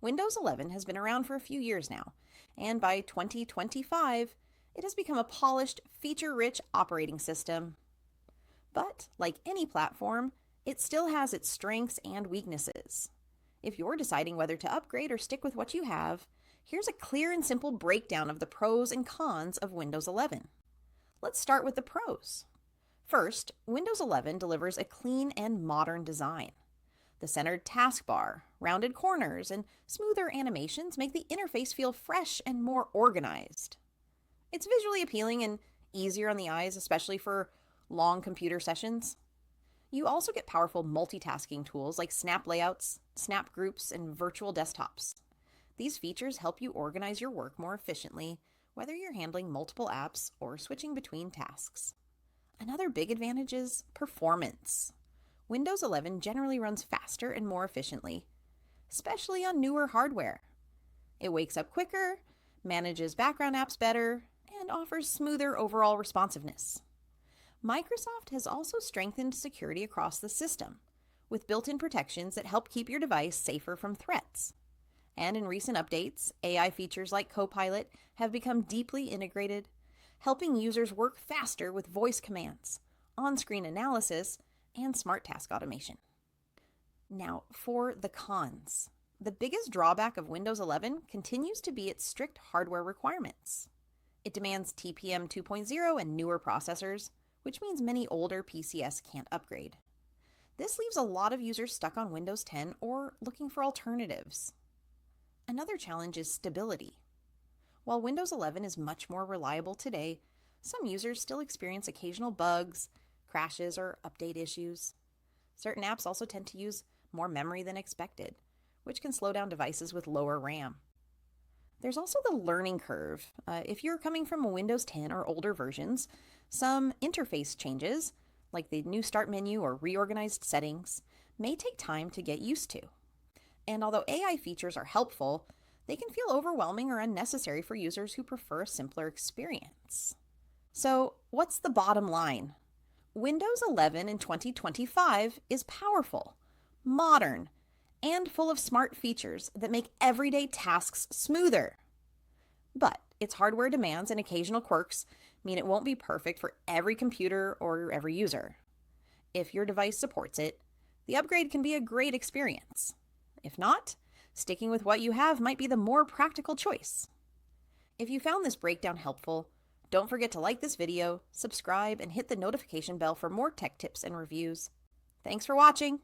Windows 11 has been around for a few years now, and by 2025, it has become a polished, feature-rich operating system. But, like any platform, it still has its strengths and weaknesses. If you're deciding whether to upgrade or stick with what you have, here's a clear and simple breakdown of the pros and cons of Windows 11. Let's start with the pros. First, Windows 11 delivers a clean and modern design. The centered taskbar, rounded corners, and smoother animations make the interface feel fresh and more organized. It's visually appealing and easier on the eyes, especially for long computer sessions. You also get powerful multitasking tools like snap layouts, snap groups, and virtual desktops. These features help you organize your work more efficiently, whether you're handling multiple apps or switching between tasks. Another big advantage is performance. Windows 11 generally runs faster and more efficiently, especially on newer hardware. It wakes up quicker, manages background apps better, and offers smoother overall responsiveness. Microsoft has also strengthened security across the system, with built-in protections that help keep your device safer from threats. And in recent updates, AI features like Copilot have become deeply integrated, helping users work faster with voice commands, on-screen analysis, and smart task automation. Now, for the cons. The biggest drawback of Windows 11 continues to be its strict hardware requirements. It demands TPM 2.0 and newer processors, which means many older PCs can't upgrade. This leaves a lot of users stuck on Windows 10 or looking for alternatives. Another challenge is stability. While Windows 11 is much more reliable today, some users still experience occasional bugs, crashes, or update issues. Certain apps also tend to use more memory than expected, which can slow down devices with lower RAM. There's also the learning curve. If you're coming from a Windows 10 or older versions, some interface changes, like the new start menu or reorganized settings, may take time to get used to. And although AI features are helpful, they can feel overwhelming or unnecessary for users who prefer a simpler experience. So, what's the bottom line? Windows 11 in 2025 is powerful, modern, and full of smart features that make everyday tasks smoother. But its hardware demands and occasional quirks mean it won't be perfect for every computer or every user. If your device supports it, the upgrade can be a great experience. If not, sticking with what you have might be the more practical choice. If you found this breakdown helpful, don't forget to like this video, subscribe, and hit the notification bell for more tech tips and reviews. Thanks for watching!